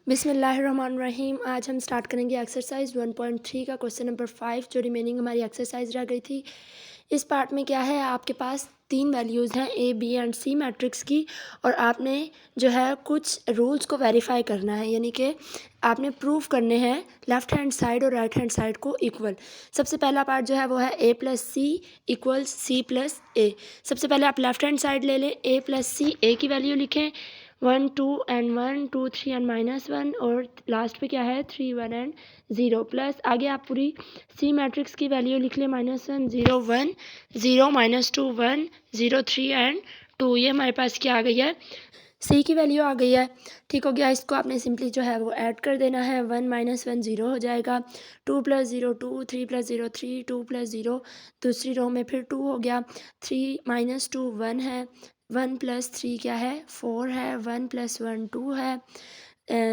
बिस्मिल्लाहिर्रहमानिर्रहीम। आज हम स्टार्ट करेंगे एक्सरसाइज 1.3 का क्वेश्चन नंबर 5 जो रिमेनिंग हमारी एक्सरसाइज रह गई थी। इस पार्ट में क्या है, आपके पास 3 वैल्यूज़ हैं A B and C matrix की, और आपने जो है कुछ रूल्स को वेरीफाई करना है, यानी कि आपने प्रूव करने हैं लेफ़्ट हैंड साइड और राइट हैंड साइड को इक्वल। सबसे पहला पार्ट जो है वो है ए प्लस सी इक्वल्स सी प्लस ए। सबसे पहले आप लेफ़्ट हैंड साइड ले लें, ए प्लस सी, ए की वैल्यू लिखें 1 2 एंड 1 2 3 एंड -1, और लास्ट पे क्या है 3 1 एंड 0 प्लस। आगे आप पूरी सी मैट्रिक्स की वैल्यू लिख लें -1 0 1 0 -2 1 0 3 एंड 2। ये हमारे पास क्या आ गई है, सी की वैल्यू आ गई है। ठीक हो गया। इसको आपने सिंपली जो है वो ऐड कर देना है, 1 -1 0 हो जाएगा, 2 + 0 2 3 + 0 3 2 + 0 दूसरी रो में फिर 2 हो गया, 3 -2 1 है, 1 + 3 क्या है 4 है, 1 + 1 2 है।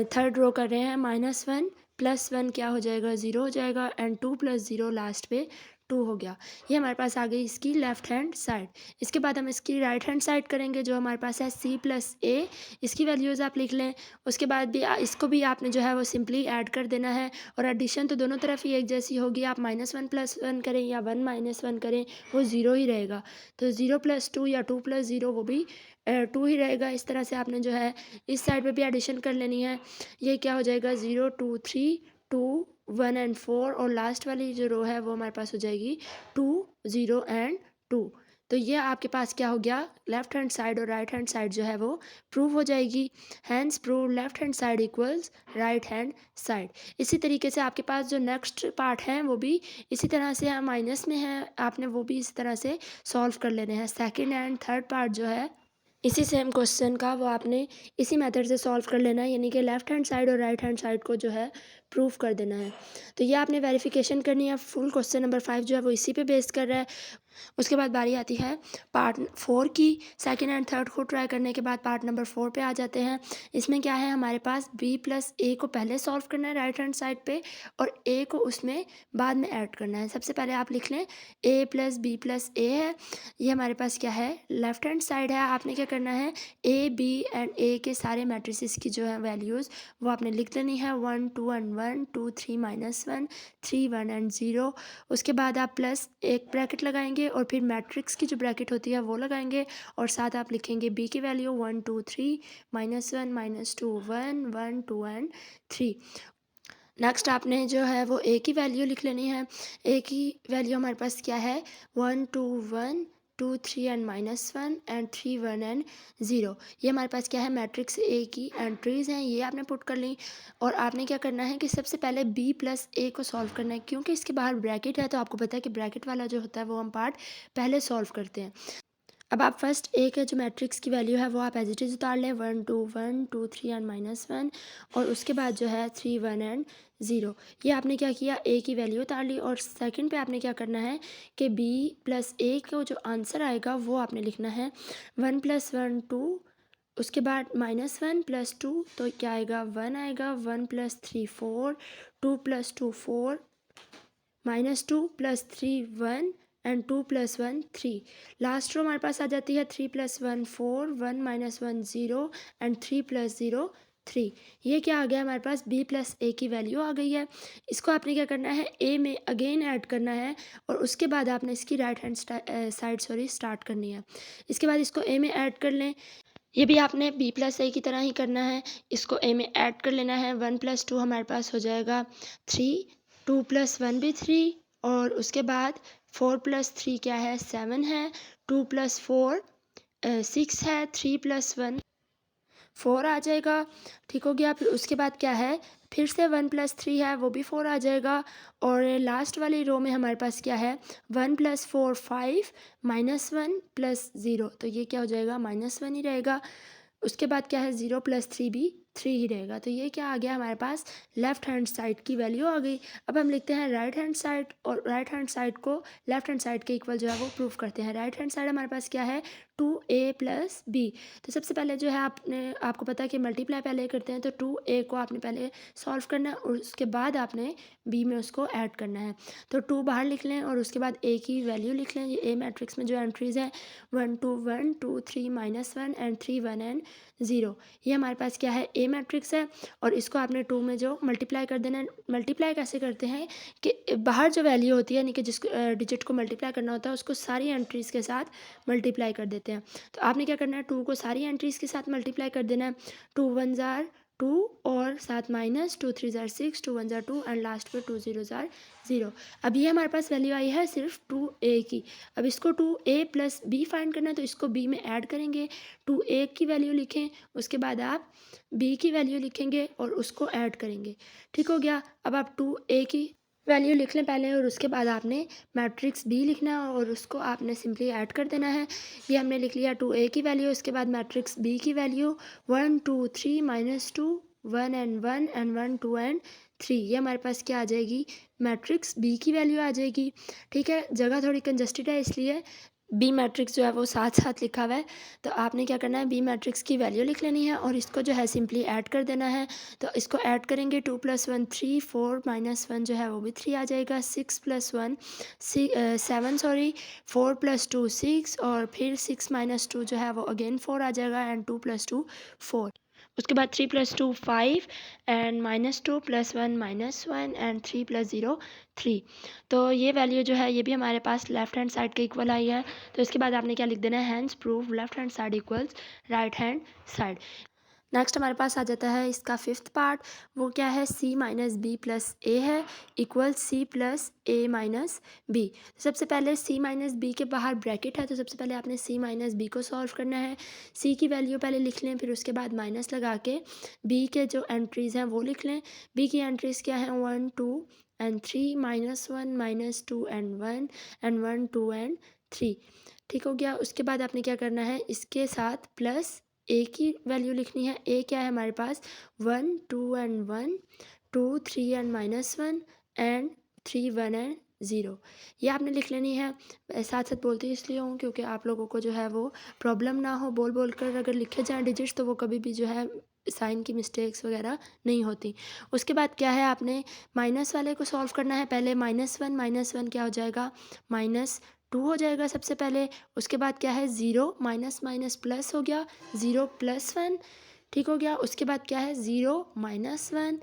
थर्ड रो कर रहे हैं -1 + 1 क्या हो जाएगा 0 हो जाएगा, एंड 2 + 0 लास्ट पे 2 हो गया। ये हमारे पास आ गई इसकी लेफ़्ट हैंड साइड। इसके बाद हम इसकी राइट हैंड साइड करेंगे, जो हमारे पास है सी प्लस ए। इसकी वैल्यूज़ आप लिख लें। उसके बाद भी इसको भी आपने जो है वो सिंपली ऐड कर देना है, और एडिशन तो दोनों तरफ ही एक जैसी होगी। आप -1 + 1 करें या 1 - 1 करें, वो 0 ही रहेगा। तो 0 + 2 या 2 + 0 वो भी 2 ही रहेगा। इस तरह से आपने जो है इस साइड पे भी एडिशन कर लेनी है। ये क्या हो जाएगा 0 2 3 2 1 एंड 4, और लास्ट वाली जो रो है वो हमारे पास हो जाएगी 2 0 एंड 2। तो ये आपके पास क्या हो गया, लेफ़्ट हैंड साइड और राइट हैंड साइड जो है वो प्रूव हो जाएगी। Hence prove left hand side equals right hand side. इसी तरीके से आपके पास जो नेक्स्ट पार्ट है वो भी इसी तरह से माइनस में है, आपने वो भी इसी तरह से सॉल्व कर लेने हैं। सेकंड एंड थर्ड पार्ट जो है इसी सेम क्वेश्चन का वो आपने इसी मेथड से सॉल्व कर लेना है, यानी कि लेफ़्ट हैंड साइड और राइट हैंड साइड को जो है प्रूव कर देना है। तो ये आपने वेरिफिकेशन करनी है। फुल क्वेश्चन नंबर 5 जो है वो इसी पे बेस कर रहा है। उसके बाद बारी आती है पार्ट 4 की। सेकंड एंड थर्ड को ट्राई करने के बाद पार्ट नंबर 4 पे आ जाते हैं। इसमें क्या है, हमारे पास b + a को पहले सॉल्व करना है राइट हैंड साइड पे, और a को उसमें बाद में ऐड करना है। सबसे पहले आप लिख लें a + b + a है। ये हमारे पास क्या है, लेफ़्ट हैंड साइड है। आपने क्या करना है, a b एंड a के सारे मैट्रिसेस की जो है वैल्यूज़ वो आपने लिख लेनी है, 1 2 एंड 1 2 3 -1 3 1 एंड 0। उसके बाद आप प्लस एक ब्रैकेट लगाएंगे, और फिर मैट्रिक्स की जो ब्रैकेट होती है वो लगाएंगे, और साथ आप लिखेंगे b की वैल्यू 1 2 3 -1 -2 1 1 2 एंड 3। नेक्स्ट आपने जो है वो a की वैल्यू लिख लेनी है। a की वैल्यू हमारे पास क्या है 1 2 1 2 3 एंड -1 एंड 3 1 एंड 0। ये हमारे पास क्या है, मैट्रिक्स a की एंट्रीज़ हैं, ये आपने पुट कर ली। और आपने क्या करना है कि सबसे पहले b + a को सॉल्व करना है, क्योंकि इसके बाहर ब्रैकेट है, तो आपको पता है कि ब्रैकेट वाला जो होता है वो हम पार्ट पहले सॉल्व करते हैं। अब आप फर्स्ट ए के जो मैट्रिक्स की वैल्यू है वो आप एज इट इज़ उतार लें, 1 2 1 2 3 एंड -1, और उसके बाद जो है 3 1 एंड 0। ये आपने क्या किया, ए की वैल्यू उतार ली। और सेकंड पे आपने क्या करना है कि b + a को जो आंसर आएगा वो आपने लिखना है 1 + 1 2, उसके बाद -1 + 2, तो क्या आएगा 1 आएगा, 1 + 3 4 2 + 2 4 -2 + 3 1 एंड 2 + 1 3। लास्ट रो हमारे पास आ जाती है 3 + 1 4 1 -1 0 एंड 3 + 0 3। ये क्या आ गया, हमारे पास b + a की वैल्यू आ गई है। इसको आपने क्या करना है, a में अगेन ऐड करना है, और उसके बाद आपने इसकी राइट हैंड साइड स्टार्ट करनी है। इसके बाद इसको a में ऐड कर लें। ये भी आपने b + a की तरह ही करना है। इसको a में ऐड कर लेना है, 1 + 2 हमारे पास हो जाएगा 3, 2 + 1 भी 3, और उसके बाद 4 + 3 क्या है 7 है, 2 + 4 6 है, 3 + 1 4 आ जाएगा। ठीक हो गया। फिर उसके बाद क्या है, फिर से 1 + 3 है, वो भी 4 आ जाएगा। और लास्ट वाली रो में हमारे पास क्या है, 1 + 4 5 -1 + 0, तो ये क्या हो जाएगा -1 ही रहेगा। उसके बाद क्या है, 0 + 3 भी 3 ही रहेगा। तो ये क्या आ गया, हमारे पास लेफ़्ट हैंड साइड की वैल्यू आ गई। अब हम लिखते हैं राइट हैंड साइड, और राइट हैंड साइड को लेफ़्ट हैंड साइड के इक्वल जो है वो प्रूफ करते हैं। राइट हैंड साइड हमारे पास क्या है, 2a प्लस बी। तो सबसे पहले जो है आपको पता है कि मल्टीप्लाई पहले करते हैं, तो 2a को आपने पहले सॉल्व करना है और उसके बाद आपने b में उसको ऐड करना है। तो 2 बाहर लिख लें और उसके बाद a की वैल्यू लिख लें। ये a मैट्रिक्स में जो एंट्रीज़ हैं 1 2 1 2 3 -1 एंड 3 1 एंड 0, ये हमारे पास क्या है, a मैट्रिक्स है। और इसको आपने 2 में जो मल्टीप्लाई कर देना है। मल्टीप्लाई कैसे करते हैं कि बाहर जो वैल्यू होती है यानी कि जिसको डिजिट को मल्टीप्लाई करना होता है उसको सारी एंट्रीज़ के साथ मल्टीप्लाई कर देते हैं। तो आपने क्या करना है, 2 को सारी एंट्रीज़ के साथ मल्टीप्लाई कर देना है। 2 1 ज़ार 2 और साथ माइनस 2 3 ज़ार 6 2 1 ज़ार 2 एंड लास्ट में 2 0 ज़ार 0। अब ये हमारे पास वैल्यू आई है सिर्फ 2a की। अब इसको 2a प्लस b फाइंड करना है, तो इसको b में ऐड करेंगे। 2a की वैल्यू लिखें, उसके बाद आप b की वैल्यू लिखेंगे और उसको ऐड करेंगे। ठीक हो गया। अब आप 2a की वैल्यू लिख लें पहले और उसके बाद आपने मैट्रिक्स b लिखना है और उसको आपने सिंपली ऐड कर देना है। ये हमने लिख लिया 2a की वैल्यू, उसके बाद मैट्रिक्स b की वैल्यू 1 2 3 -2 1 एंड 1 एंड 1 2 एंड 3। ये हमारे पास क्या आ जाएगी, मैट्रिक्स b की वैल्यू आ जाएगी। ठीक है, जगह थोड़ी कंजस्टेड है इसलिए बी मैट्रिक्स जो है वो साथ साथ लिखा हुआ है। तो आपने क्या करना है, बी मैट्रिक्स की वैल्यू लिख लेनी है और इसको जो है सिंपली ऐड कर देना है। तो इसको ऐड करेंगे 2 + 1 3 4 -1 जो है वो भी 3 आ जाएगा। 6 + 1 7 सॉरी 4 + 2 6 और फिर 6 - 2 जो है वो अगेन 4 आ जाएगा एंड 2 + 2 4। उसके बाद 3 + 2 5 एंड -2 + 1 -1 एंड 3 + 0 3। तो ये वैल्यू जो है ये भी हमारे पास लेफ्ट हैंड साइड के इक्वल आई है। तो इसके बाद आपने क्या लिख देना है, hence prove left hand side equals right hand side. Next हमारे पास आ जाता है इसका फिफ्थ पार्ट। वो क्या है, c - b + a है इक्वल c + a - b। सबसे पहले c - b के बाहर ब्रैकेट है, तो सबसे पहले आपने c - b को सॉल्व करना है। c की वैल्यू पहले लिख लें, फिर उसके बाद माइनस लगा के b के जो एंट्रीज़ हैं वो लिख लें। b की एंट्रीज़ क्या हैं, 1 2 एंड 3 -1 -2 एंड 1 एंड 1 2 एंड 3। ठीक हो गया। उसके बाद आपने क्या करना है, इसके साथ प्लस ए की वैल्यू लिखनी है। ए क्या है हमारे पास, 1 2 एंड 1 2 3 एंड -1 एंड 3 1 एंड 0। ये आपने लिख लेनी है। साथ साथ बोलती इसलिए हूँ क्योंकि आप लोगों को जो है वो प्रॉब्लम ना हो, बोल बोल कर अगर लिखे जाएँ डिजिट्स तो वो कभी भी जो है साइन की मिस्टेक्स वगैरह नहीं होती। उसके बाद क्या है, आपने माइनस वाले को सॉल्व करना है। पहले -1 क्या हो जाएगा, -2 हो जाएगा सबसे पहले। उसके बाद क्या है, 0 माइनस माइनस प्लस हो गया, 0 + 1। ठीक हो गया। उसके बाद क्या है, 0 -1।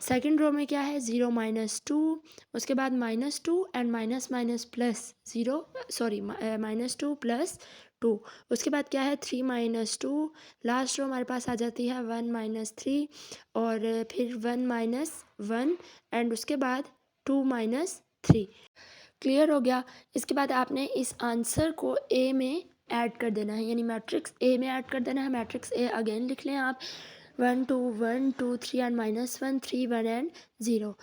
सेकंड रो में क्या है, 0 -2। उसके बाद -2 and minus minus plus 0 sorry -2 + 2। उसके बाद क्या है, 3 -2। लास्ट रो हमारे पास आ जाती है 1 -3 और फिर 1 -1 एंड उसके बाद 2 -3। क्लियर हो गया। इसके बाद आपने इस आंसर को ए में ऐड कर देना है, यानी मैट्रिक्स ए में ऐड कर देना है। मैट्रिक्स ए अगेन लिख लें आप, 1 2 1 2 3 एंड -1 3 1 एंड 0।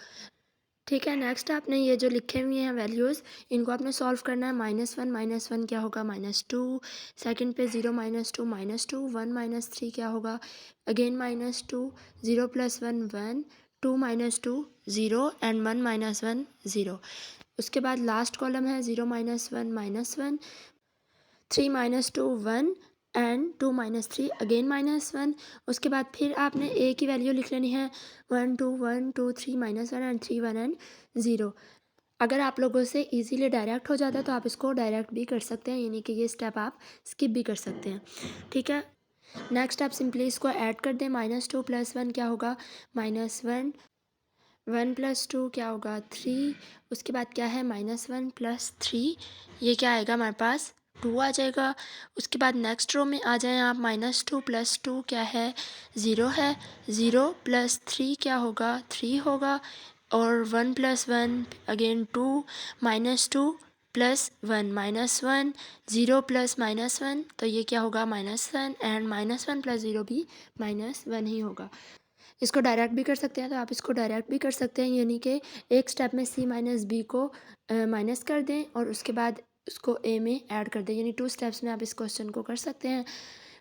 ठीक है। नेक्स्ट आपने ये जो लिखे हुए हैं वैल्यूज़, इनको आपने सॉल्व करना है। -1 क्या होगा, -2। सेकंड पे 0 -2 -2 1 -3 क्या होगा, अगेन -2। 0 + 1 1 2 -2 0 एंड 1 -1 0। उसके बाद लास्ट कॉलम है 0 -1 -1 3 -2 1 एंड 2 -3 अगेन -1। उसके बाद फिर आपने ए की वैल्यू लिख लेनी है, 1 2 1 2 3 -1 एंड 3 1 एंड 0। अगर आप लोगों से इजीली डायरेक्ट हो जाता है तो आप इसको डायरेक्ट भी कर सकते हैं, यानी कि ये स्टेप आप स्किप भी कर सकते हैं। ठीक है। नेक्स्ट आप सिंपली इसको ऐड कर दें। -2 + 1 क्या होगा, -1 1 + 2 क्या होगा, 3। उसके बाद क्या है, -1 + 3 ये क्या आएगा हमारे पास, 2 आ जाएगा। उसके बाद नेक्स्ट रो में आ जाएं आप, -2 + 2 क्या है, 0 है। 0 + 3 क्या होगा, 3 होगा। और 1 + 1 अगेन 2 -2 + 1 -1 0 + -1 तो ये क्या होगा, -1 एंड -1 + 0 भी -1 ही होगा। इसको डायरेक्ट भी कर सकते हैं, तो आप इसको डायरेक्ट भी कर सकते हैं, यानी कि एक स्टेप में c - b को माइनस कर दें और उसके बाद उसको a में ऐड कर दें, यानी 2 स्टेप्स में आप इस क्वेश्चन को कर सकते हैं।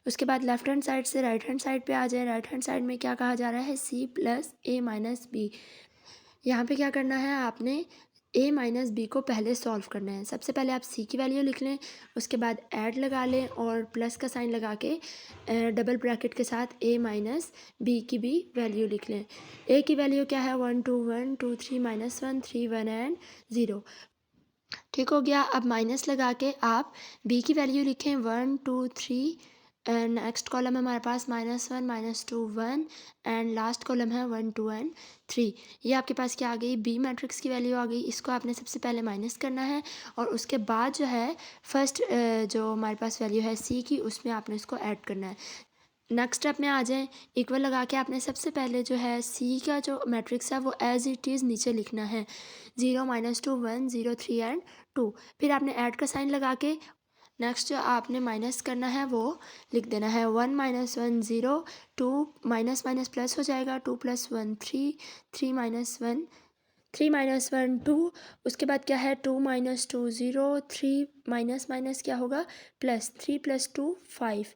उसके बाद लेफ्ट हैंड साइड से राइट हैंड साइड पे आ जाए। राइट हैंड साइड में क्या कहा जा रहा है, c + a - b। यहाँ पे क्या करना है आपने, ए माइनस बी को पहले सॉल्व करना है। सबसे पहले आप सी की वैल्यू लिख लें, उसके बाद ऐड लगा लें और प्लस का साइन लगा के डबल ब्रैकेट के साथ ए माइनस बी की भी वैल्यू लिख लें। ए की वैल्यू क्या है 1 2 1 2 3 -1 3 1 एंड 0। ठीक हो गया। अब माइनस लगा के आप बी की वैल्यू लिखें 1 2 3। नेक्स्ट कॉलम है हमारे पास -1 -2 1 एंड लास्ट कॉलम है 1 2 एंड 3। ये आपके पास क्या आ गई, बी मैट्रिक्स की वैल्यू आ गई। इसको आपने सबसे पहले माइनस करना है और उसके बाद जो है फर्स्ट जो हमारे पास वैल्यू है सी की, उसमें आपने इसको ऐड करना है। नेक्स्ट स्टेप में आ जाएं, इक्वल लगा के आपने सबसे पहले जो है सी का जो मैट्रिक्स है वो एज इट इज़ नीचे लिखना है 0 -2 1 0 3 एंड 2। फिर आपने ऐड का साइन लगा के नेक्स्ट जो आपने माइनस करना है वो लिख देना है 1 -1 0 2 माइनस माइनस प्लस हो जाएगा 2 + 1 3 3 -1 3 -1 2। उसके बाद क्या है 2 -2 0 3 माइनस माइनस क्या होगा प्लस 3 + 2 5।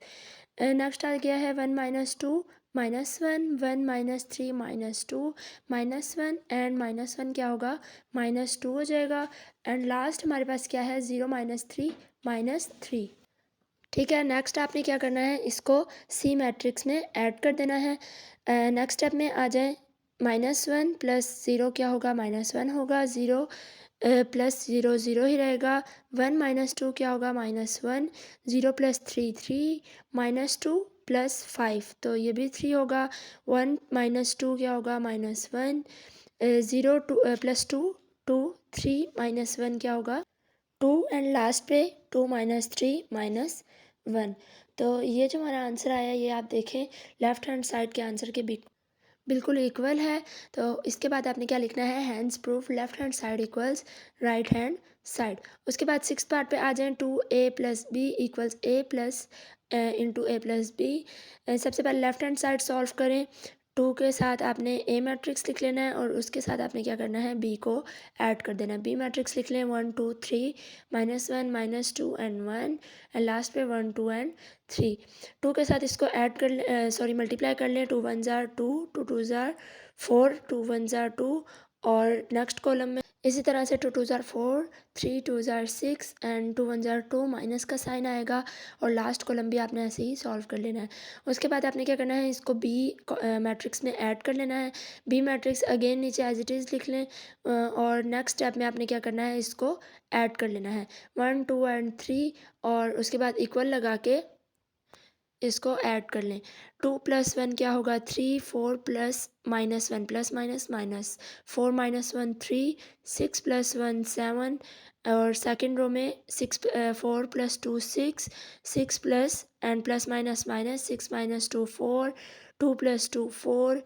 नेक्स्ट आ गया है 1 -2 -1 1 -3 -2 -1 एंड -1 क्या होगा -2 हो जाएगा। एंड लास्ट हमारे पास क्या है 0 -3 -3। ठीक है। नेक्स्ट आपने क्या करना है, इसको सी मैट्रिक्स में ऐड कर देना है। नेक्स्ट स्टेप में आ जाए -1 + 0 क्या होगा -1 होगा 0 + 0 0 ही रहेगा। 1 -2 क्या होगा -1 0 + 3 3 -2 + 5 तो ये भी 3 होगा। 1 -2 क्या होगा -1 0 2 + 2 2 3 -1 क्या होगा 2 एंड लास्ट पे 2 -3 -1। तो ये जो हमारा आंसर आया ये आप देखें लेफ्ट हैंड साइड के आंसर के बिल्कुल इक्वल है। तो इसके बाद आपने क्या लिखना है, hands proof left hand side equals right hand side. उसके बाद सिक्स पार्ट पे आ जाएं 2a + b = a plus into a + b। सबसे पहले लेफ्ट हैंड साइड सॉल्व करें। 2 के साथ आपने ए मैट्रिक्स लिख लेना है और उसके साथ आपने क्या करना है बी को ऐड कर देना है। बी मैट्रिक्स लिख लें 1 2 3 -1 -2 एंड 1 एंड लास्ट पे 1 2 एंड 3। 2 के साथ इसको ऐड कर ले सॉरी मल्टीप्लाई कर लें 2 1 ज़ार 2 2 2 ज़ार 4 2 1 ज़ार 2 और नेक्स्ट कॉलम में इसी तरह से 2 2 ज़ार 4 3 2 ज़ार 6 एंड 2 1 ज़ार 2 माइनस का साइन आएगा और लास्ट कॉलम भी आपने ऐसे ही सॉल्व कर लेना है। उसके बाद आपने क्या करना है, इसको बी मैट्रिक्स में ऐड कर लेना है। बी मैट्रिक्स अगेन नीचे एज इट इज़ लिख लें और नेक्स्ट स्टेप में आपने क्या करना है, इसको ऐड कर लेना है 1 2 एंड 3 और उसके बाद इक्वल लगा के इसको ऐड कर लें। 2 + 1 क्या होगा 3 4 + -1 प्लस माइनस माइनस 4 -1 3 6 + 1 7 और सेकंड रो में 4 + 2 6 6 plus and plus minus minus 6 - 2 4 2 + 2 4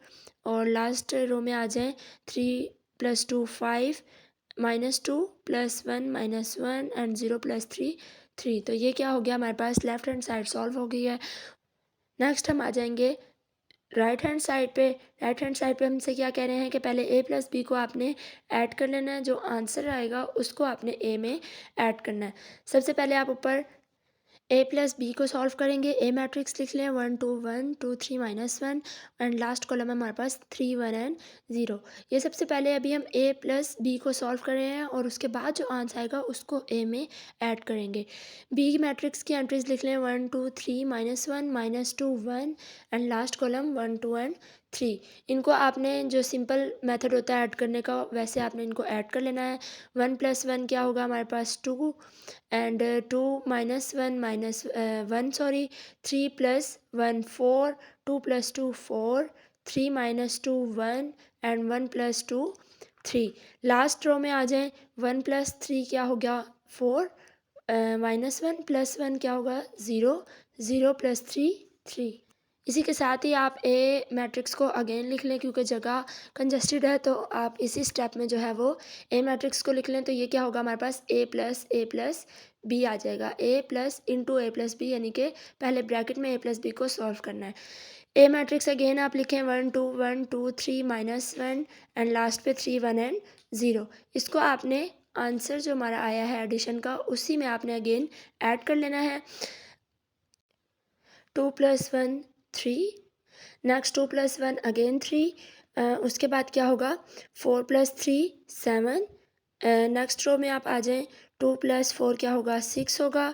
और लास्ट रो में आ जाएं 3 + 2 5 -2 + 1 -1 एंड 0 + 3 3। तो ये क्या हो गया, हमारे पास लेफ्ट हैंड साइड सॉल्व हो गई है। नेक्स्ट हम आ जाएंगे राइट हैंड साइड पे। राइट हैंड साइड पे हमसे क्या कह रहे हैं कि पहले a + b को आपने ऐड कर लेना है, जो आंसर आएगा उसको आपने a में ऐड करना है। सबसे पहले आप ऊपर a + b को सॉल्व करेंगे। ए मैट्रिक्स लिख लें 1 2 1 2 3 -1 एंड लास्ट कॉलम है हमारे पास 3 1 एंड 0। ये सबसे पहले अभी हम a + b को सॉल्व कर रहे हैं और उसके बाद जो आंसर आएगा उसको a में ऐड करेंगे। b मैट्रिक्स की एंट्रीज लिख लें 1 2 3 -1 -2 1 एंड लास्ट कॉलम 1 2 एंड 3। इनको आपने जो सिंपल मेथड होता है ऐड करने का वैसे आपने इनको ऐड कर लेना है। 1 + 1 क्या होगा हमारे पास 2 and 2 -1 1 sorry 3 + 1 4 2 + 2 4 3 -2 1 and 1 + 2 3। Last row में आ जाएं 1 + 3 क्या हो गया 4 -1 + 1 क्या होगा 0 0 + 3 3। इसी के साथ ही आप ए मैट्रिक्स को अगेन लिख लें क्योंकि जगह कंजस्टेड है, तो आप इसी स्टेप में जो है वो ए मैट्रिक्स को लिख लें। तो ये क्या होगा हमारे पास a + b आ जाएगा। a + इंटू a + b यानी कि पहले ब्रैकेट में a + b को सॉल्व करना है। ए मैट्रिक्स अगेन आप लिखें 1 2 1 2 3 -1 एंड लास्ट पे 3 1 एंड 0। इसको आपने आंसर जो हमारा आया है एडिशन का उसी में आपने अगेन ऐड कर लेना है। 2 + 1 3 नेक्स्ट 2 + 1 अगेन 3 उसके बाद क्या होगा 4 + 3 7 नेक्स्ट रो में आप आ जाएं, 2 + 4 क्या होगा 6 होगा,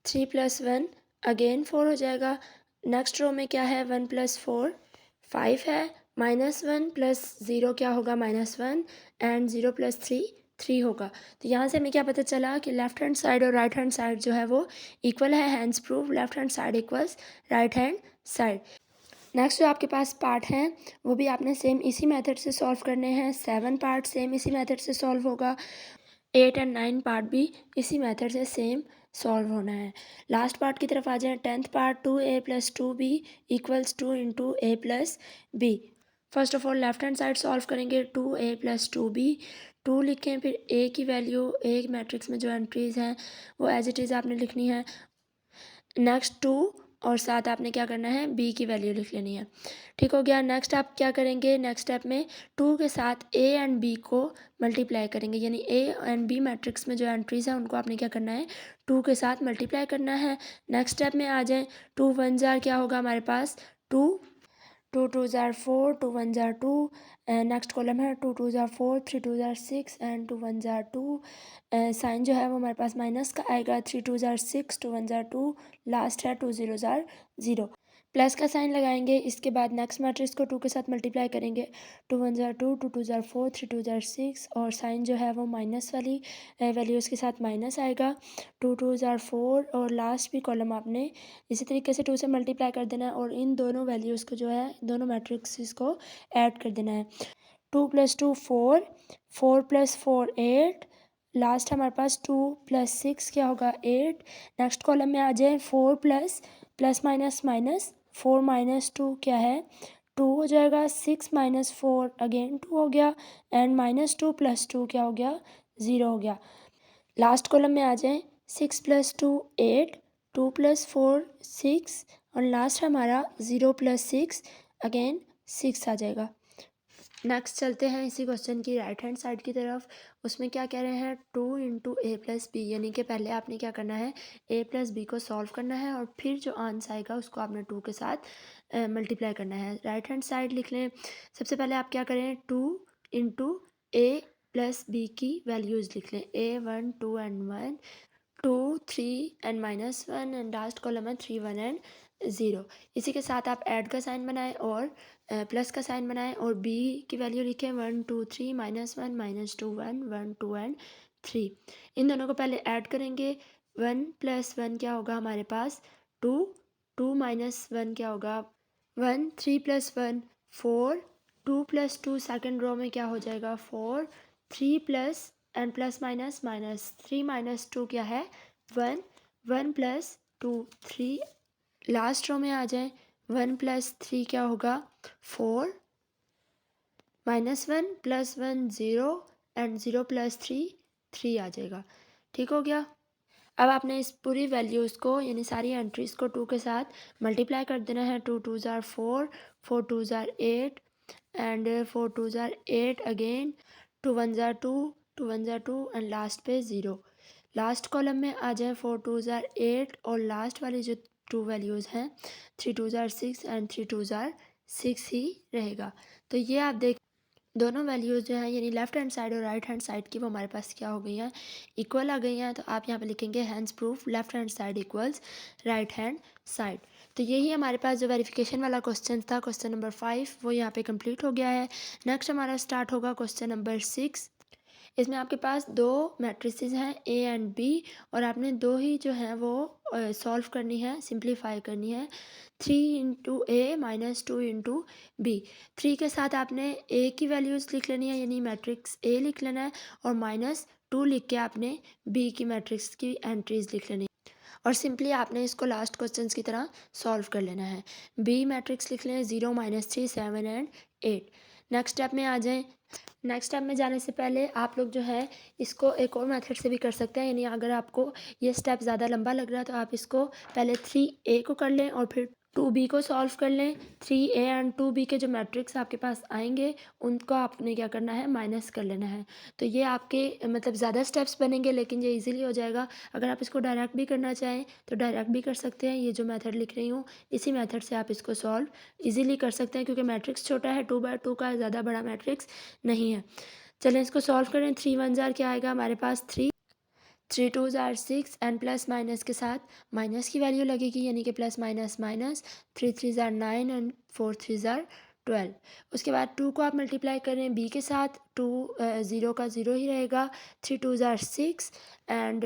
3 + 1 अगेन 4 हो जाएगा। नेक्स्ट रो में क्या है 1 + 4 5 है, -1 + 0 क्या होगा -1 एंड 0 + 3 3 होगा। तो यहाँ से हमें क्या पता चला कि लेफ्ट हैंड साइड और राइट हैंड साइड जो है वो इक्वल है, hands prove left hand side equals right hand side. Next जो आपके पास पार्ट हैं वो भी आपने सेम इसी मेथड से सॉल्व करने हैं। 7 पार्ट सेम इसी मेथड से सॉल्व होगा, 8 एंड 9 पार्ट भी इसी मेथड से सेम सॉल्व होना है। लास्ट पार्ट की तरफ आ जाएं, 10th part 2a + 2b = 2 × a + b। First of all left hand side solve करेंगे, 2a + 2b 2 लिखें, फिर a की वैल्यू a मैट्रिक्स में जो एंट्रीज़ हैं वो एज इट इज़ आपने लिखनी है। नेक्स्ट 2 और साथ आपने क्या करना है b की वैल्यू लिख लेनी है। ठीक हो गया। नेक्स्ट आप क्या करेंगे, नेक्स्ट स्टेप में 2 के साथ a एंड b को मल्टीप्लाई करेंगे, यानी a एंड b मैट्रिक्स में जो एंट्रीज़ हैं उनको आपने क्या करना है 2 के साथ मल्टीप्लाई करना है। नेक्स्ट स्टेप में आ जाएं, 2 1 जार क्या होगा हमारे पास 2, 2 2 जार 4, 2 1 जार 2, नेक्स्ट कॉलम है 2 2 जार 4, 3 2 जार 6 एंड 2 1 जार 2। साइन जो है वो हमारे पास माइनस का आएगा, 3 2 जार 6, 2 1 जार 2, लास्ट है 2 0 जार 0। प्लस का साइन लगाएंगे, इसके बाद नेक्स्ट मैट्रिक्स को 2 के साथ मल्टीप्लाई करेंगे, 2 1 जार 2, 2 2 जार 4, 3 2 जार 6 और साइन जो है वो माइनस वाली वैल्यूज़ के साथ माइनस आएगा, 2 2 जार 4 और लास्ट भी कॉलम आपने इसी तरीके से 2 से मल्टीप्लाई कर देना है और इन दोनों वैल्यूज़ को जो है दोनों मैट्रिक्स को ऐड कर देना है। 2 + 2 4, 4 + 4 8, लास्ट हमारे पास 2 + 6 क्या होगा 8। नेक्स्ट कॉलम में आ जाए 4 प्लस माइनस माइनस 4 - 2 क्या है 2 हो जाएगा, 6 - 4 अगेन 2 हो गया एंड -2 + 2 क्या हो गया 0 हो गया। लास्ट कॉलम में आ जाएं, 6 + 2 8, 2 + 4 6 और लास्ट हमारा 0 + 6 अगेन 6 आ जाएगा। नेक्स्ट चलते हैं इसी क्वेश्चन की राइट हैंड साइड की तरफ। उसमें क्या कह रहे हैं 2 × a + b, यानी कि पहले आपने क्या करना है a + b को सॉल्व करना है और फिर जो आंसर आएगा उसको आपने 2 के साथ मल्टीप्लाई करना है। राइट हैंड साइड लिख लें। सबसे पहले आप क्या करें 2 × a + b की वैल्यूज़ लिख लें, a 1 2 and 1, 2 3 and -1 and last column है 3 1 एंड 0। इसी के साथ आप ऐड का साइन बनाएं और प्लस का साइन बनाएं और b की वैल्यू लिखें 1 2 3 -1 -2 1 1 2 एंड 3। इन दोनों को पहले ऐड करेंगे, 1 + 1 क्या होगा हमारे पास 2, 2 - 1 क्या होगा 1, 3 + 1 4, 2 + 2 सेकेंड रो में क्या हो जाएगा 4, 3 plus and plus minus minus 3 - 2 क्या है 1, 1 + 2 3। लास्ट रो में आ जाए 1 + 3 क्या होगा 4, -1 + 1 0 एंड 0 + 3 3 आ जाएगा। ठीक हो गया। अब आपने इस पूरी वैल्यूज़ को यानी सारी एंट्रीज़ को 2 के साथ मल्टीप्लाई कर देना है। 2 2 जार 4, 4 2 जार 8 एंड 4 2 जार 8 अगेन, 2 1 जार 2, 2 1 जार 2 एंड लास्ट पे 0। लास्ट कॉलम में आ जाए 4 2 जार 8 और लास्ट वाली जो 2 वैल्यूज़ हैं 3 2 जार 6 एंड 3 2 जार 6 ही रहेगा। तो ये आप देख दोनों वैल्यूज़ जो हैं यानी लेफ्ट हैंड साइड और राइट हैंड साइड की वो हमारे पास क्या हो गई हैं इक्वल आ गई हैं। तो आप यहाँ पे लिखेंगे hands proof left hand side equals right hand side. तो यही हमारे पास जो वेरिफिकेशन वाला क्वेश्चन था क्वेश्चन नंबर 5 वो यहाँ पे कंप्लीट हो गया है। नेक्स्ट हमारा स्टार्ट होगा क्वेश्चन नंबर 6। इसमें आपके पास दो मैट्रिसेस हैं ए एंड बी और आपने दो ही जो हैं वो सॉल्व करनी है, सिंप्लीफाई करनी है। 3 × a -2 × b। 3 के साथ आपने a की वैल्यूज़ लिख लेनी है यानी मैट्रिक्स a लिख लेना है और -2 लिख के आपने b की मैट्रिक्स की एंट्रीज लिख लेनी है और सिंपली आपने इसको लास्ट क्वेश्चंस की तरह सॉल्व कर लेना है। b मैट्रिक्स लिख लें 0 -3 7 एंड 8। नेक्स्ट स्टेप में आ जाएं। नेक्स्ट स्टेप में जाने से पहले आप लोग जो है इसको एक और मेथड से भी कर सकते हैं, यानी अगर आपको ये स्टेप ज़्यादा लंबा लग रहा है तो आप इसको पहले 3a को कर लें और फिर 2b को सॉल्व कर लें। 3a एंड 2b के जो मैट्रिक्स आपके पास आएंगे उनको आपने क्या करना है माइनस कर लेना है। तो ये आपके मतलब ज़्यादा स्टेप्स बनेंगे लेकिन ये इजीली हो जाएगा। अगर आप इसको डायरेक्ट भी करना चाहें तो डायरेक्ट भी कर सकते हैं। ये जो मेथड लिख रही हूँ इसी मेथड से आप इसको सॉल्व इजीली कर सकते हैं क्योंकि मैट्रिक्स छोटा है 2 × 2 का, ज़्यादा बड़ा मैट्रिक्स नहीं है। चलें इसको सॉल्व करें। 3 1 ज़ार क्या आएगा हमारे पास 3, 3 2 ज़ार 6 एंड प्लस माइनस के साथ माइनस की वैल्यू लगेगी यानी कि प्लस माइनस माइनस, 3 3 ज़ार 9 एंड 4 3 ज़ार 12। उसके बाद 2 को आप मल्टीप्लाई करें बी के साथ, 2 ज़ीरो का ज़ीरो ही रहेगा, 3 2 ज़ार 6 एंड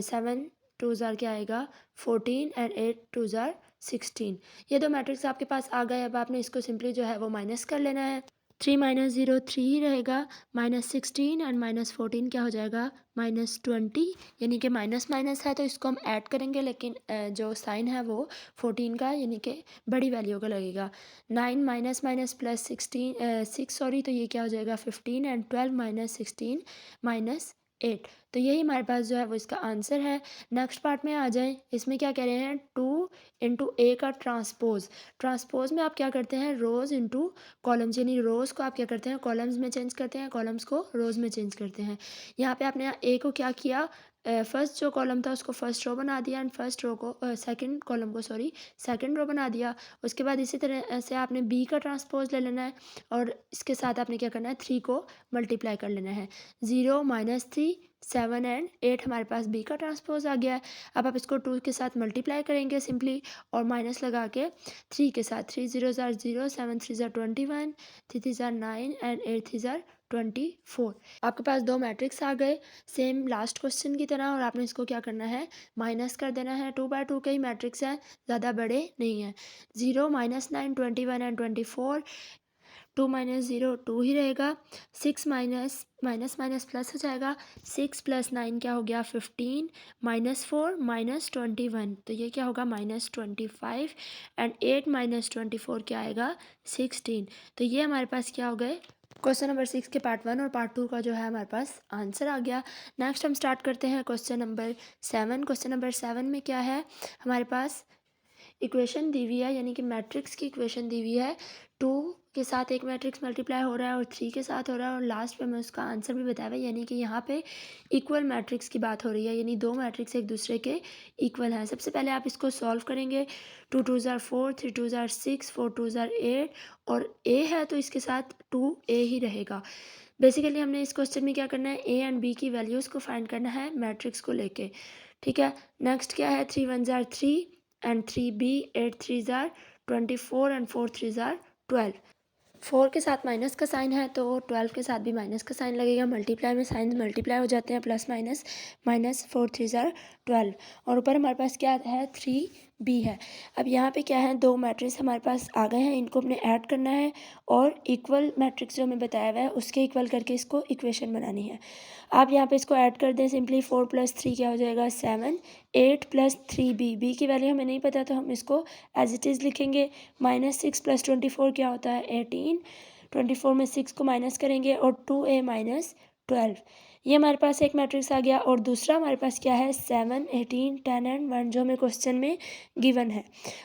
7 2 ज़ार क्या आएगा 14 एंड 8 2 ज़ार 16। ये दो मैट्रिक्स आपके पास आ गए। अब आपने इसको सिंपली जो है वो माइनस कर लेना है। 3 माइनस 0 3 ही रहेगा, -16 एंड -14 क्या हो जाएगा -20, यानी कि माइनस माइनस है तो इसको हम ऐड करेंगे, लेकिन जो साइन है वो 14 का यानी कि बड़ी वैल्यू का लगेगा। 9 माइनस माइनस प्लस 6 सॉरी, तो ये क्या हो जाएगा 15 एंड 12 माइनस 16 माइनस 8। तो यही हमारे पास जो है वो इसका आंसर है। नेक्स्ट पार्ट में आ जाएं। इसमें क्या कह रहे हैं 2 इंटू ए का ट्रांसपोज। ट्रांसपोज में आप क्या करते हैं रोज़ इंटू कॉलम्स, यानी रोज़ को आप क्या करते हैं कॉलम्स में चेंज करते हैं, कॉलम्स को रोज़ में चेंज करते हैं। यहाँ पे आपने ए को क्या किया, फर्स्ट जो कॉलम था उसको फर्स्ट रो बना दिया एंड फर्स्ट रो को सेकंड कॉलम को सॉरी सेकंड रो बना दिया। उसके बाद इसी तरह से आपने बी का ट्रांसपोज ले लेना है और इसके साथ आपने क्या करना है 3 को मल्टीप्लाई कर लेना है। 0 -3 7 एंड 8 हमारे पास बी का ट्रांसपोज आ गया है। अब आप इसको 2 के साथ मल्टीप्लाई करेंगे सिंपली और माइनस लगा के 3 के साथ, 3 0 ज़ार 0, 7 3 ज़ार 21, 3 3 ज़ार 9 एंड 8 3 ज़ार 24। आपके पास दो मैट्रिक्स आ गए सेम लास्ट क्वेश्चन की तरह, और आपने इसको क्या करना है माइनस कर देना है। 2 बाय 2 के ही मैट्रिक्स हैं, ज़्यादा बड़े नहीं हैं। 0 -9 21 एंड 24, 2 माइनस 0 2 ही रहेगा। 6 माइनस माइनस माइनस प्लस हो जाएगा, 6 + 9 क्या हो गया 15, -4 -21, तो ये क्या होगा -25 एंड 8 -24 क्या आएगा 16। तो ये हमारे पास क्या हो गए क्वेश्चन नंबर 6 के पार्ट 1 और पार्ट 2 का जो है हमारे पास आंसर आ गया। नेक्स्ट हम स्टार्ट करते हैं क्वेश्चन नंबर 7। क्वेश्चन नंबर 7 में क्या है हमारे पास इक्वेशन दी हुई है, यानी कि मैट्रिक्स की इक्वेशन दी हुई है। 2 के साथ एक मैट्रिक्स मल्टीप्लाई हो रहा है और 3 के साथ हो रहा है और लास्ट पे हमें उसका आंसर भी बताया हुआ है, यानी कि यहाँ पे इक्वल मैट्रिक्स की बात हो रही है, यानी दो मैट्रिक्स एक दूसरे के इक्वल हैं। सबसे पहले आप इसको सॉल्व करेंगे। 2 2 ज़ार 4, 3 2 ज़ार 6, 4 2 ज़ार 8 और ए है तो इसके साथ 2a ही रहेगा। बेसिकली हमने इस क्वेश्चन में क्या करना है ए एंड बी की वैल्यूज़ को फाइंड करना है मैट्रिक्स को लेके, ठीक है। नेक्स्ट क्या है 3 1 ज़ार 3 एंड 3b, 8 3 ज़ार 24 एंड 4 3 ज़ार 12। 4 के साथ माइनस का साइन है तो 12 के साथ भी माइनस का साइन लगेगा। मल्टीप्लाई में साइन मल्टीप्लाई हो जाते हैं, प्लस माइनस माइनस 4 3 ज़ार 12 और ऊपर हमारे पास क्या है 3b है। अब यहाँ पे क्या है दो मैट्रिक्स हमारे पास आ गए हैं, इनको हमने ऐड करना है और इक्वल मैट्रिक्स जो हमें बताया हुआ है उसके इक्वल करके इसको इक्वेशन बनानी है। आप यहाँ पे इसको ऐड कर दें सिंपली। 4 + 3 क्या हो जाएगा 7, 8 + 3b, b की वैल्यू हमें नहीं पता तो हम इसको एज इट इज़ लिखेंगे। -6 + 24 क्या होता है 18, 24 में 6 को माइनस करेंगे और 2a - 12। ये हमारे पास एक मैट्रिक्स आ गया और दूसरा हमारे पास क्या है 7 18 10 एंड 1 जो हमें क्वेश्चन में गिवन है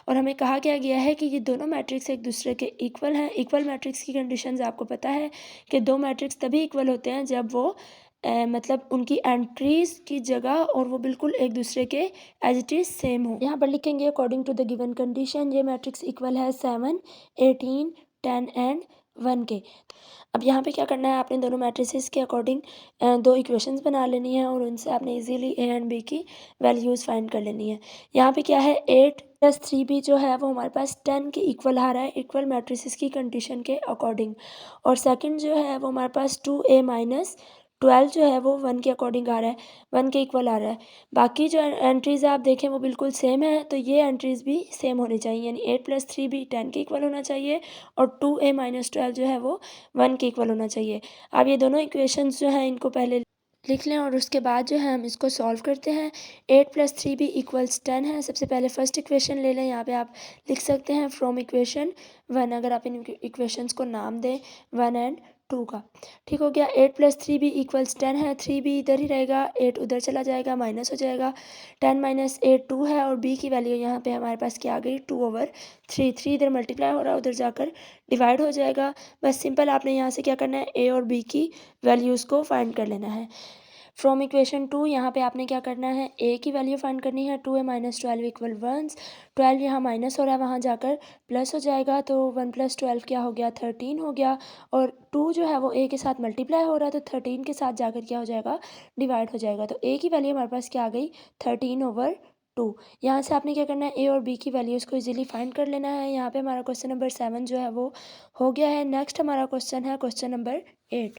और हमें कहा क्या गया है कि ये दोनों मैट्रिक्स एक दूसरे के इक्वल हैं। इक्वल मैट्रिक्स की कंडीशंस आपको पता है कि दो मैट्रिक्स तभी इक्वल होते हैं जब वो मतलब उनकी एंट्रीज की जगह और वो बिल्कुल एक दूसरे के एज इट इज़ सेम हो। यहाँ पर लिखेंगे according to the given condition ये मैट्रिक्स इक्वल है 7 18 10 एंड 1 के। अब यहाँ पे क्या करना है आपने दोनों मैट्रिसेस के अकॉर्डिंग दो इक्वेशंस बना लेनी है और उनसे आपने इजीली ए एंड बी की वैल्यूज़ फाइंड कर लेनी है। यहाँ पे क्या है 8 + 3b जो है वो हमारे पास 10 के इक्वल आ रहा है इक्वल मैट्रिसेस की कंडीशन के अकॉर्डिंग, और सेकंड जो है वो हमारे पास 2a - 12 जो है वो 1 के अकॉर्डिंग आ रहा है, 1 के इक्वल आ रहा है। बाकी जो एंट्रीज़ आप देखें वो बिल्कुल सेम है तो ये एंट्रीज़ भी सेम होनी चाहिए, यानी 8 + 3b 10 के इक्वल होना चाहिए और 2a - 12 जो है वो 1 के इक्वल होना चाहिए। अब ये दोनों इक्वेशंस जो हैं इनको पहले लिख लें और उसके बाद जो है हम इसको सॉल्व करते हैं। 8 + 3b = 10 है। सबसे पहले फर्स्ट इक्वेशन ले लें, यहाँ पे आप लिख सकते हैं फ्रॉम इक्वेशन 1, अगर आप इन इक्वेशंस को नाम दें 1 एंड 2 का, ठीक हो गया। 8 + 3b = 10 है, 3b इधर ही रहेगा, 8 उधर चला जाएगा माइनस हो जाएगा, 10 - 8 2 है और b की वैल्यू यहाँ पे हमारे पास क्या आ गई 2/3, 3 इधर मल्टीप्लाई हो रहा है उधर जाकर डिवाइड हो जाएगा। बस सिंपल आपने यहाँ से क्या करना है ए और बी की वैल्यूज़ को फाइंड कर लेना है। फ्रॉम इक्वेशन 2 यहाँ पे आपने क्या करना है, ए की वैल्यू फाइंड करनी है। 2a - 12 = 1। 12 यहाँ माइनस हो रहा है, वहाँ जाकर प्लस हो जाएगा, तो 1 + 12 क्या हो गया, 13 हो गया। और 2 जो है वो a के साथ मल्टीप्लाई हो रहा है, तो 13 के साथ जाकर क्या हो जाएगा, डिवाइड हो जाएगा। तो a की वैल्यू हमारे पास क्या आ गई, 13/2। यहाँ से आपने क्या करना है, ए और बी की वैल्यूज़ को इजीली फाइंड कर लेना है। यहाँ पे हमारा क्वेश्चन नंबर 7 जो है वो हो गया है। नेक्स्ट हमारा क्वेश्चन है क्वेश्चन नंबर 8।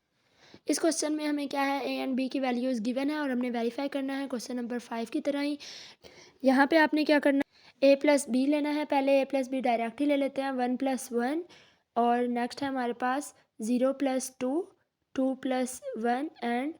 इस क्वेश्चन में हमें क्या है, ए एंड बी की वैल्यूज़ गिवन है और हमने वेरीफाई करना है क्वेश्चन नंबर 5 की तरह ही। यहाँ पे आपने क्या करना है, a+b लेना है। पहले a+b डायरेक्ट ही ले लेते हैं, 1 + 1। और नेक्स्ट है हमारे पास 0 + 2, 2 + 1 एंड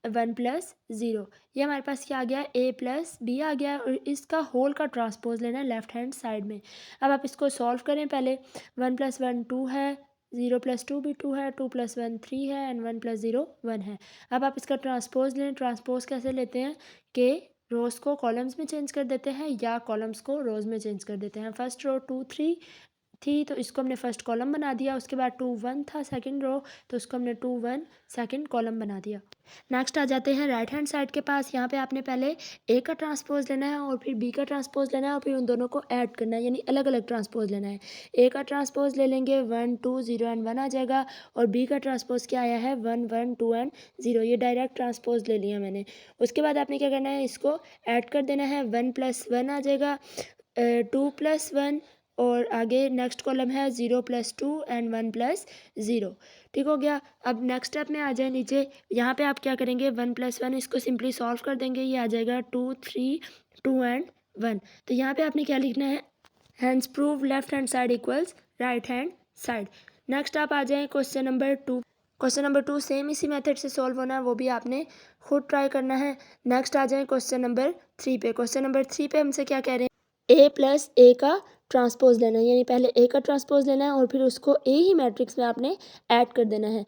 1 + 0। ये हमारे पास क्या आ गया, a+b आ गया और इसका होल का ट्रांसपोज लेना है लेफ्ट हैंड साइड में। अब आप इसको सॉल्व करें। पहले 1 + 1 2 है, 0 + 2 भी 2 है, 2 + 1 3 है एंड 1 + 0 1 है। अब आप इसका ट्रांसपोज लें। ट्रांसपोज कैसे लेते हैं कि रोज़ को कॉलम्स में चेंज कर देते हैं या कॉलम्स को रोज़ में चेंज कर देते हैं। फर्स्ट रो 2 3 थी तो इसको हमने फर्स्ट कॉलम बना दिया। उसके बाद 2 1 था सेकंड रो, तो उसको हमने 2 1 सेकंड कॉलम बना दिया। नेक्स्ट आ जाते हैं राइट हैंड साइड के पास। यहाँ पे आपने पहले ए का ट्रांसपोज लेना है और फिर बी का ट्रांसपोज लेना है और फिर उन दोनों को ऐड करना है, यानी अलग अलग ट्रांसपोज लेना है। ए का ट्रांसपोज ले लेंगे, 1 2 0 एंड 1 आ जाएगा। और बी का ट्रांसपोज क्या आया है, 1 1 2 एंड 0। ये डायरेक्ट ट्रांसपोज ले लिया मैंने। उसके बाद आपने क्या करना है, इसको ऐड कर देना है। 1 + 1 आ जाएगा, 2 + 1 और आगे नेक्स्ट कॉलम है 0 + 2 एंड 1 + 0। ठीक हो गया। अब नेक्स्ट स्टेप में आ जाए नीचे। यहाँ पे आप क्या करेंगे, 1 + 1 इसको सिंपली सॉल्व कर देंगे। ये आ जाएगा 2 3 2 एंड 1। तो यहाँ पे आपने क्या लिखना है, hence prove left hand side equals right hand side. Next आप आ जाएँ question number 2। Question number 2 same इसी मेथड से सॉल्व होना है, वो भी आपने खुद ट्राई करना है। नेक्स्ट आ जाए क्वेश्चन नंबर 3 पे। क्वेश्चन नंबर 3 पे हमसे क्या कह रहे हैं, a का ट्रांसपोज लेना है, यानी पहले a का ट्रांसपोज लेना है और फिर उसको a ही मैट्रिक्स में आपने ऐड कर देना है।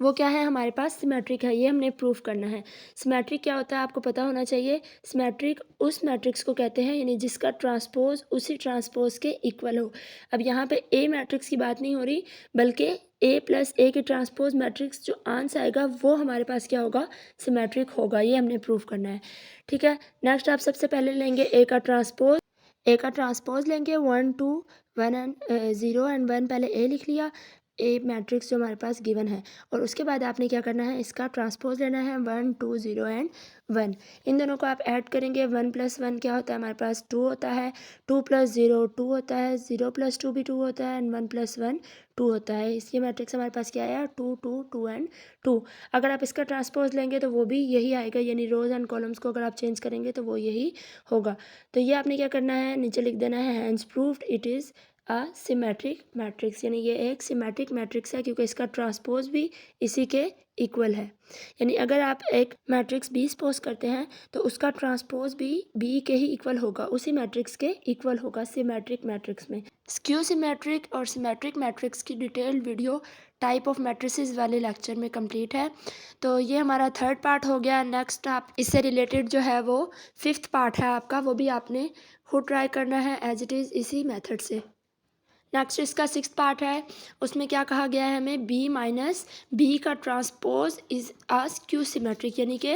वो क्या है, हमारे पास सिमेट्रिक है, ये हमने प्रूफ करना है। सिमेट्रिक क्या होता है आपको पता होना चाहिए। सिमेट्रिक उस मैट्रिक्स को कहते हैं यानी जिसका ट्रांसपोज उसी ट्रांसपोज के इक्वल हो। अब यहाँ पे ए मैट्रिक्स की बात नहीं हो रही, बल्कि a+a के ट्रांसपोज मैट्रिक्स जो आंसर आएगा वो हमारे पास क्या होगा, सिमेट्रिक होगा। ये हमने प्रूफ करना है। ठीक है। नेक्स्ट आप सबसे पहले लेंगे ए का ट्रांसपोज लेंगे, 1 2 1 एंड 0 एंड 1। पहले ए लिख लिया, ए मैट्रिक्स जो हमारे पास गिवन है। और उसके बाद आपने क्या करना है, इसका ट्रांसपोज लेना है, 1 2 0 एंड 1। इन दोनों को आप ऐड करेंगे। 1 + 1 क्या होता है, हमारे पास 2 होता है। 2 + 0 2 होता है। 0 + 2 भी 2 होता है एंड 1 + 1 2 होता है। इसके मैट्रिक्स हमारे पास क्या आया, 2 2 2 एंड 2। अगर आप इसका ट्रांसपोज लेंगे तो वो भी यही आएगा, यानी रोज एंड कॉलम्स को अगर आप चेंज करेंगे तो वो यही होगा। तो ये आपने क्या करना है, नीचे लिख देना है, hence proved it is a symmetric matrix, यानी ये एक सिमेट्रिक मैट्रिक्स है क्योंकि इसका ट्रांसपोज भी इसी के इक्वल है। यानी अगर आप एक मैट्रिक्स बी सपोज करते हैं तो उसका ट्रांसपोज भी बी के ही इक्वल होगा, उसी मैट्रिक्स के इक्वल होगा सिमेट्रिक मैट्रिक्स में। स्क्यू सिमेट्रिक और सिमेट्रिक मैट्रिक्स की detailed video type of matrices वाले लेक्चर में कंप्लीट है। तो ये हमारा थर्ड पार्ट हो गया। नेक्स्ट आप इससे रिलेटेड जो है वो 5th पार्ट है आपका, वो भी आपने खुद ट्राई करना है एज इट इज़ इसी मेथड से। नेक्स्ट इसका 6th पार्ट है, उसमें क्या कहा गया है हमें, b का transpose is a skew symmetric, यानी कि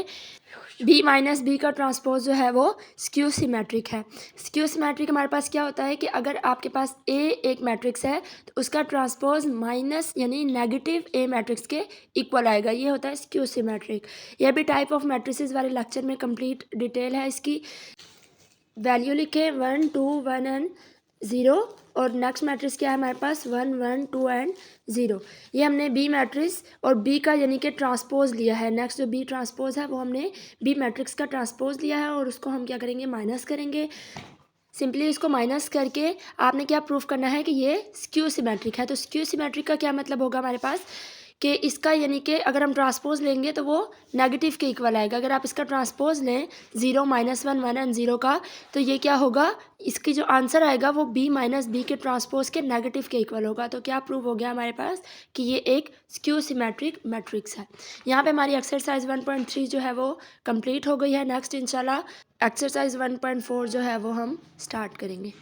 b का ट्रांसपोज जो है वो स्क्यू सिमेट्रिक है। स्क्यू सिमेट्रिक हमारे पास क्या होता है कि अगर आपके पास a एक मैट्रिक्स है तो उसका ट्रांसपोज माइनस यानी नेगेटिव a मैट्रिक्स के इक्वल आएगा, ये होता है स्क्यू सिमेट्रिक। यह भी टाइप ऑफ मैट्रिसेस वाले लेक्चर में कंप्लीट डिटेल है इसकी। वैल्यू लिखे 1 2 1 एंड 0 और नेक्स्ट मैट्रिक्स क्या है हमारे पास, 1 1 2 एंड 0। ये हमने बी मैट्रिक्स और बी का यानी कि ट्रांसपोज लिया है। नेक्स्ट जो बी ट्रांसपोज है वो हमने बी मैट्रिक्स का ट्रांसपोज लिया है और उसको हम क्या करेंगे, माइनस करेंगे। सिंपली इसको माइनस करके आपने क्या प्रूफ करना है कि ये स्क्यू सिमेट्रिक है। तो स्क्यू सिमेट्रिक का क्या मतलब होगा हमारे पास कि इसका यानी कि अगर हम ट्रांसपोज लेंगे तो वो नेगेटिव के इक्वल आएगा। अगर आप इसका ट्रांसपोज लें 0 -1 1 एंड 0 का, तो ये क्या होगा, इसकी जो आंसर आएगा वो b के ट्रांसपोज के नेगेटिव के इक्वल होगा। तो क्या प्रूव हो गया हमारे पास कि ये एक स्क्यू सिमेट्रिक मैट्रिक्स है। यहाँ पे हमारी एक्सरसाइज 1.3 जो है वो कंप्लीट हो गई है। नेक्स्ट इंशाल्लाह एक्सरसाइज 1.4 जो है वो हम स्टार्ट करेंगे।